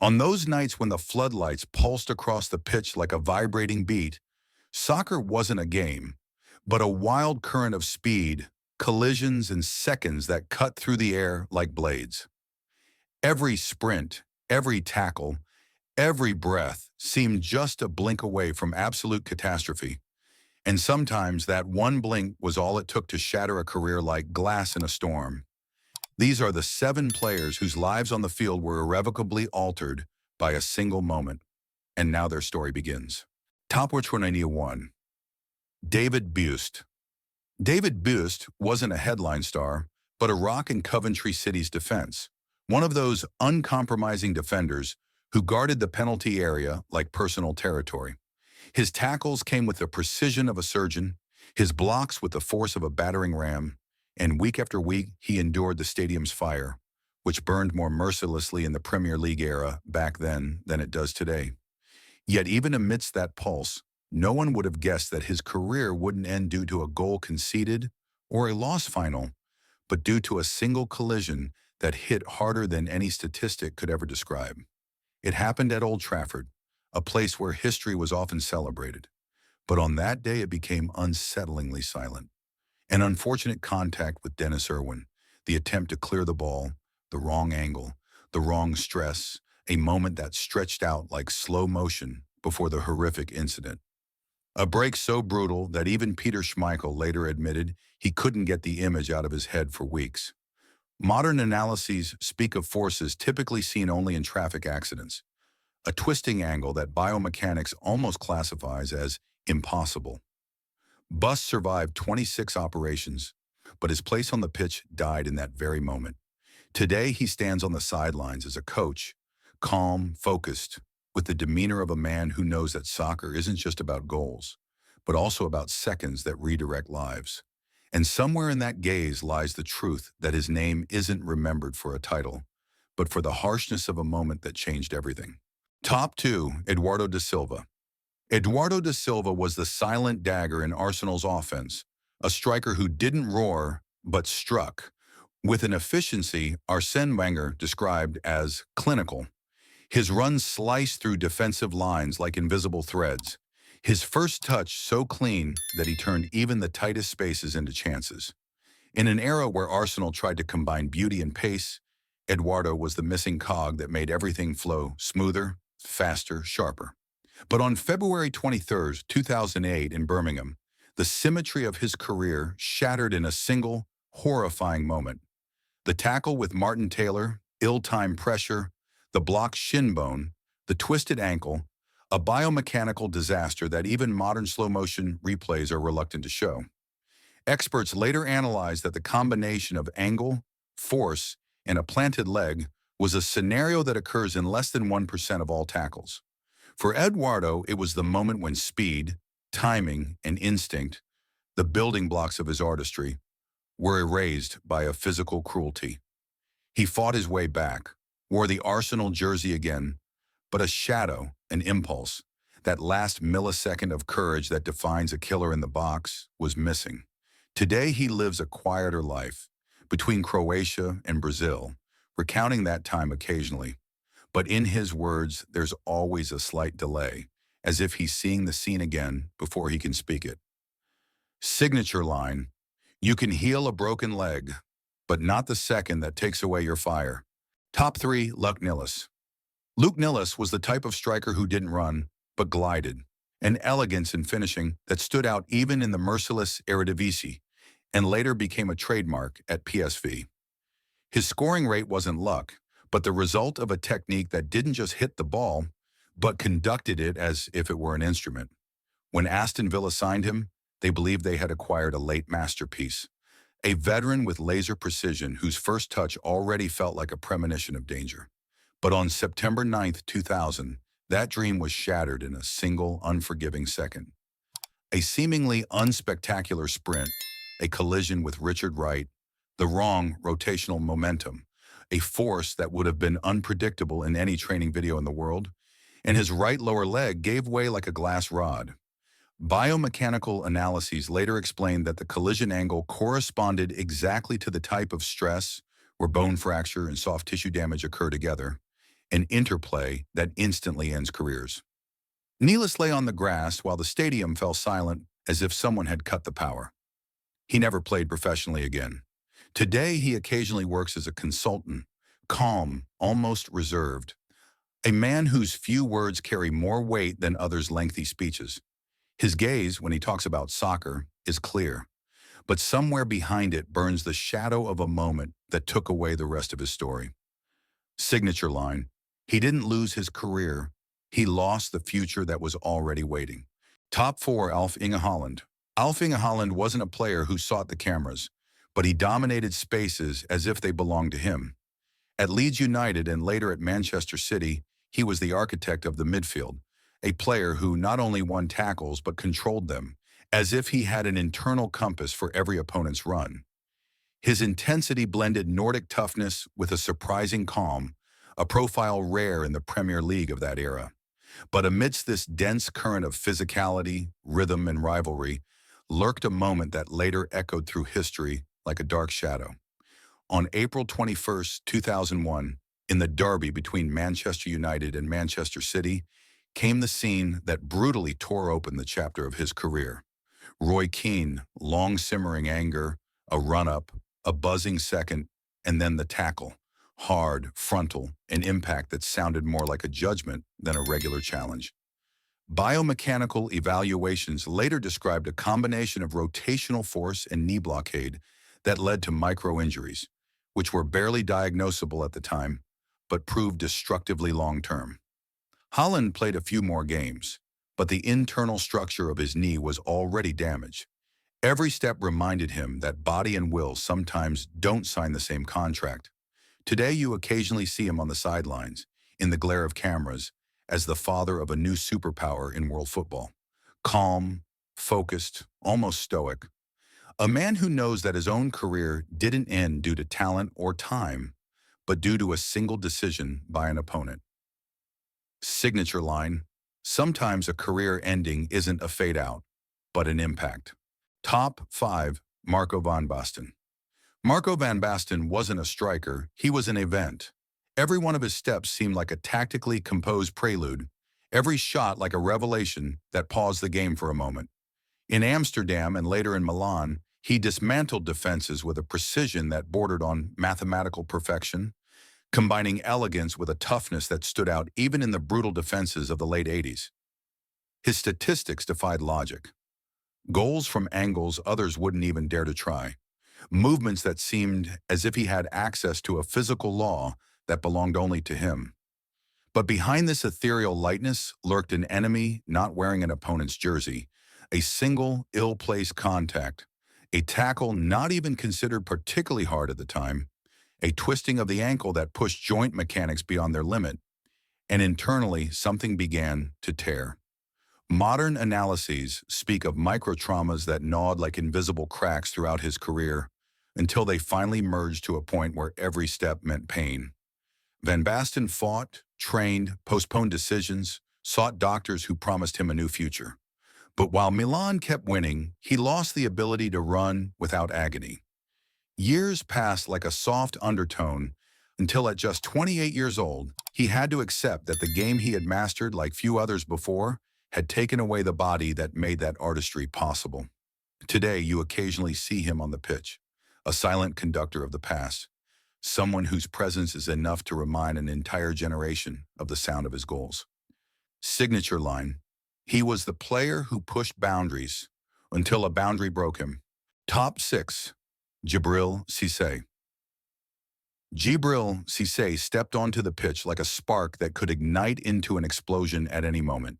On those nights when the floodlights pulsed across the pitch like a vibrating beat, soccer wasn't a game, but a wild current of speed, collisions, and seconds that cut through the air like blades. Every sprint, every tackle, every breath seemed just a blink away from absolute catastrophe. And sometimes that one blink was all it took to shatter a career like glass in a storm. These are the 7 players whose lives on the field were irrevocably altered by a single moment. And now their story begins. Top which one I need one. David Buist. David Buist wasn't a headline star, but a rock in Coventry City's defense. One of those uncompromising defenders who guarded the penalty area like personal territory. His tackles came with the precision of a surgeon, his blocks with the force of a battering ram, and week after week he endured the stadium's fire, which burned more mercilessly in the Premier League era back then than it does today. Yet even amidst that pulse, no one would have guessed that his career wouldn't end due to a goal conceded or a loss final, but due to a single collision that hit harder than any statistic could ever describe. It happened at Old Trafford, a place where history was often celebrated. But on that day it became unsettlingly silent. An unfortunate contact with Dennis Irwin, the attempt to clear the ball, the wrong angle, the wrong stress, a moment that stretched out like slow motion before the horrific incident. A break so brutal that even Peter Schmeichel later admitted he couldn't get the image out of his head for weeks. Modern analyses speak of forces typically seen only in traffic accidents, a twisting angle that biomechanics almost classifies as impossible. Bus survived 26 operations, but his place on the pitch died in that very moment. Today he stands on the sidelines as a coach, calm, focused, with the demeanor of a man who knows that soccer isn't just about goals, but also about seconds that redirect lives. And somewhere in that gaze lies the truth that his name isn't remembered for a title, but for the harshness of a moment that changed everything. Top 2, Eduardo da Silva. Eduardo da Silva was the silent dagger in Arsenal's offense, a striker who didn't roar, but struck, with an efficiency Arsene Wenger described as clinical. His runs sliced through defensive lines like invisible threads. His first touch so clean that he turned even the tightest spaces into chances. In an era where Arsenal tried to combine beauty and pace, Eduardo was the missing cog that made everything flow smoother, faster, sharper. But on February 23, 2008 in Birmingham, the symmetry of his career shattered in a single, horrifying moment. The tackle with Martin Taylor, ill-timed pressure, the blocked shin bone, the twisted ankle, a biomechanical disaster that even modern slow-motion replays are reluctant to show. Experts later analyzed that the combination of angle, force, and a planted leg was a scenario that occurs in less than 1% of all tackles. For Eduardo, it was the moment when speed, timing, and instinct, the building blocks of his artistry, were erased by a physical cruelty. He fought his way back, wore the Arsenal jersey again, but a shadow, an impulse, that last millisecond of courage that defines a killer in the box, was missing. Today he lives a quieter life, between Croatia and Brazil, recounting that time occasionally. But in his words, there's always a slight delay, as if he's seeing the scene again before he can speak it. Signature line: you can heal a broken leg, but not the second that takes away your fire. Top 3, Luc Nilis. Luc Nilis was the type of striker who didn't run, but glided, an elegance in finishing that stood out even in the merciless Eredivisie, and later became a trademark at PSV. His scoring rate wasn't luck, but the result of a technique that didn't just hit the ball, but conducted it as if it were an instrument. When Aston Villa signed him, they believed they had acquired a late masterpiece, a veteran with laser precision whose first touch already felt like a premonition of danger. But on September 9, 2000, that dream was shattered in a single, unforgiving second. A seemingly unspectacular sprint, a collision with Richard Wright, the wrong rotational momentum, a force that would have been unpredictable in any training video in the world, and his right lower leg gave way like a glass rod. Biomechanical analyses later explained that the collision angle corresponded exactly to the type of stress where bone fracture and soft tissue damage occur together, an interplay that instantly ends careers. Neelis lay on the grass while the stadium fell silent as if someone had cut the power. He never played professionally again. Today, he occasionally works as a consultant, calm, almost reserved, a man whose few words carry more weight than others' lengthy speeches. His gaze, when he talks about soccer, is clear, but somewhere behind it burns the shadow of a moment that took away the rest of his story. Signature line: he didn't lose his career, he lost the future that was already waiting. Top 4: Alf Inge Holland. Alf Inge Holland wasn't a player who sought the cameras, but he dominated spaces as if they belonged to him. At Leeds United and later at Manchester City, he was the architect of the midfield, a player who not only won tackles but controlled them, as if he had an internal compass for every opponent's run. His intensity blended Nordic toughness with a surprising calm, a profile rare in the Premier League of that era. But amidst this dense current of physicality, rhythm, and rivalry, lurked a moment that later echoed through history like a dark shadow. On April 21, 2001, in the derby between Manchester United and Manchester City, came the scene that brutally tore open the chapter of his career. Roy Keane, long simmering anger, a run-up, a buzzing second, and then the tackle. Hard, frontal, an impact that sounded more like a judgment than a regular challenge. Biomechanical evaluations later described a combination of rotational force and knee blockade that led to micro-injuries, which were barely diagnosable at the time, but proved destructively long-term. Holland played a few more games, but the internal structure of his knee was already damaged. Every step reminded him that body and will sometimes don't sign the same contract. Today, you occasionally see him on the sidelines, in the glare of cameras, as the father of a new superpower in world football. Calm, focused, almost stoic. A man who knows that his own career didn't end due to talent or time, but due to a single decision by an opponent. Signature line: sometimes a career ending isn't a fade out, but an impact. Top 5: Marco van Basten. Marco van Basten wasn't a striker, he was an event. Every one of his steps seemed like a tactically composed prelude, every shot like a revelation that paused the game for a moment. In Amsterdam and later in Milan, he dismantled defenses with a precision that bordered on mathematical perfection, combining elegance with a toughness that stood out even in the brutal defenses of the late 80s. His statistics defied logic. Goals from angles others wouldn't even dare to try. Movements that seemed as if he had access to a physical law that belonged only to him. But behind this ethereal lightness lurked an enemy not wearing an opponent's jersey, a single, ill-placed contact, a tackle not even considered particularly hard at the time, a twisting of the ankle that pushed joint mechanics beyond their limit, and internally something began to tear. Modern analyses speak of microtraumas that gnawed like invisible cracks throughout his career until they finally merged to a point where every step meant pain. Van Basten fought, trained, postponed decisions, sought doctors who promised him a new future. But while Milan kept winning, he lost the ability to run without agony. Years passed like a soft undertone until at just 28 years old, he had to accept that the game he had mastered like few others before had taken away the body that made that artistry possible. Today, you occasionally see him on the pitch, a silent conductor of the past, someone whose presence is enough to remind an entire generation of the sound of his goals. Signature line: he was the player who pushed boundaries until a boundary broke him. Top 6: Djibril Cissé. Djibril Cissé stepped onto the pitch like a spark that could ignite into an explosion at any moment.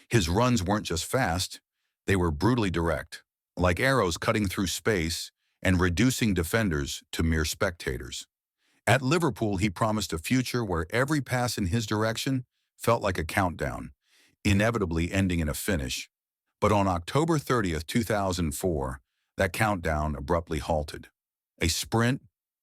His runs weren't just fast, they were brutally direct, like arrows cutting through space and reducing defenders to mere spectators. At Liverpool, he promised a future where every pass in his direction felt like a countdown, inevitably ending in a finish. But on October 30th, 2004, that countdown abruptly halted. A sprint,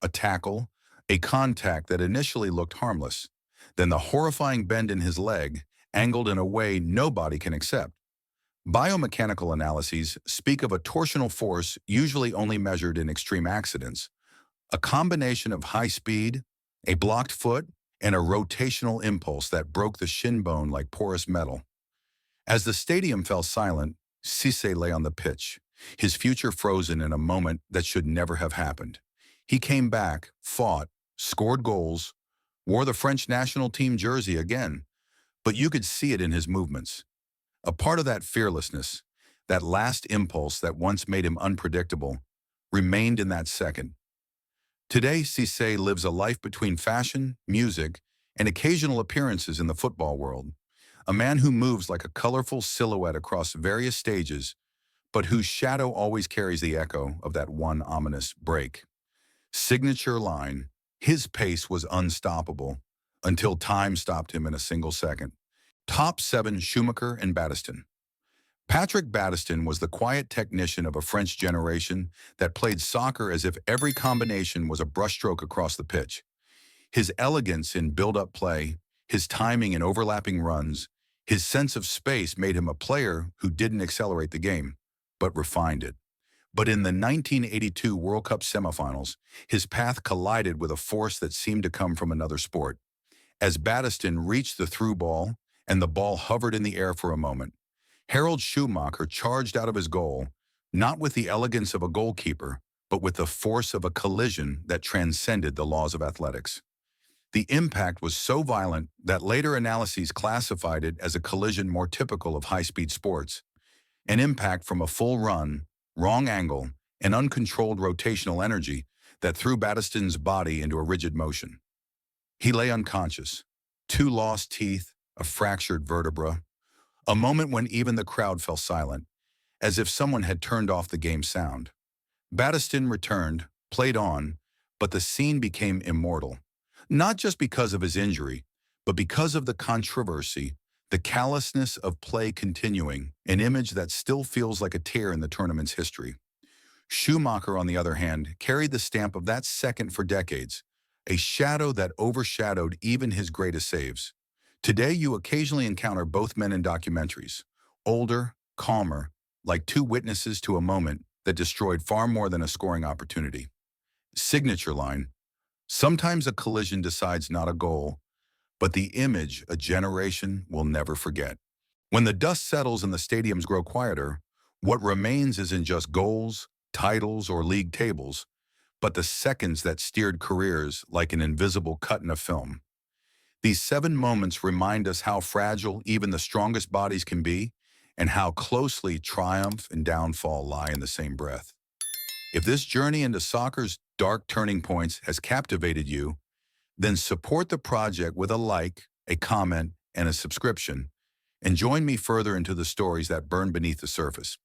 a tackle, a contact that initially looked harmless. Then the horrifying bend in his leg, angled in a way nobody can accept. Biomechanical analyses speak of a torsional force usually only measured in extreme accidents, a combination of high speed, a blocked foot, and a rotational impulse that broke the shin bone like porous metal. As the stadium fell silent, Cisse lay on the pitch, his future frozen in a moment that should never have happened. He came back, fought, scored goals, wore the French national team jersey again, but you could see it in his movements. A part of that fearlessness, that last impulse that once made him unpredictable, remained in that second. Today, Cisse lives a life between fashion, music, and occasional appearances in the football world. A man who moves like a colorful silhouette across various stages, but whose shadow always carries the echo of that one ominous break. Signature line, his pace was unstoppable until time stopped him in a single second. Top 7 Schumacher and Battiston. Patrick Battiston was the quiet technician of a French generation that played soccer as if every combination was a brushstroke across the pitch. His elegance in build-up play, his timing in overlapping runs, his sense of space made him a player who didn't accelerate the game, but refined it. But in the 1982 World Cup semifinals, his path collided with a force that seemed to come from another sport. As Battiston reached the through ball and the ball hovered in the air for a moment, Harold Schumacher charged out of his goal, not with the elegance of a goalkeeper, but with the force of a collision that transcended the laws of athletics. The impact was so violent that later analyses classified it as a collision more typical of high-speed sports, an impact from a full run, wrong angle, and uncontrolled rotational energy that threw Battiston's body into a rigid motion. He lay unconscious, 2 lost teeth, a fractured vertebra, a moment when even the crowd fell silent, as if someone had turned off the game's sound. Battiston returned, played on, but the scene became immortal. Not just because of his injury, but because of the controversy, the callousness of play continuing, an image that still feels like a tear in the tournament's history. Schumacher, on the other hand, carried the stamp of that second for decades, a shadow that overshadowed even his greatest saves. Today, you occasionally encounter both men in documentaries, older, calmer, like 2 witnesses to a moment that destroyed far more than a scoring opportunity. Signature line, sometimes a collision decides not a goal, but the image a generation will never forget. When the dust settles and the stadiums grow quieter, what remains isn't just goals, titles, or league tables, but the seconds that steered careers like an invisible cut in a film. These 7 moments remind us how fragile even the strongest bodies can be, and how closely triumph and downfall lie in the same breath. If this journey into soccer's dark turning points has captivated you, then support the project with a like, a comment, and a subscription, and join me further into the stories that burn beneath the surface.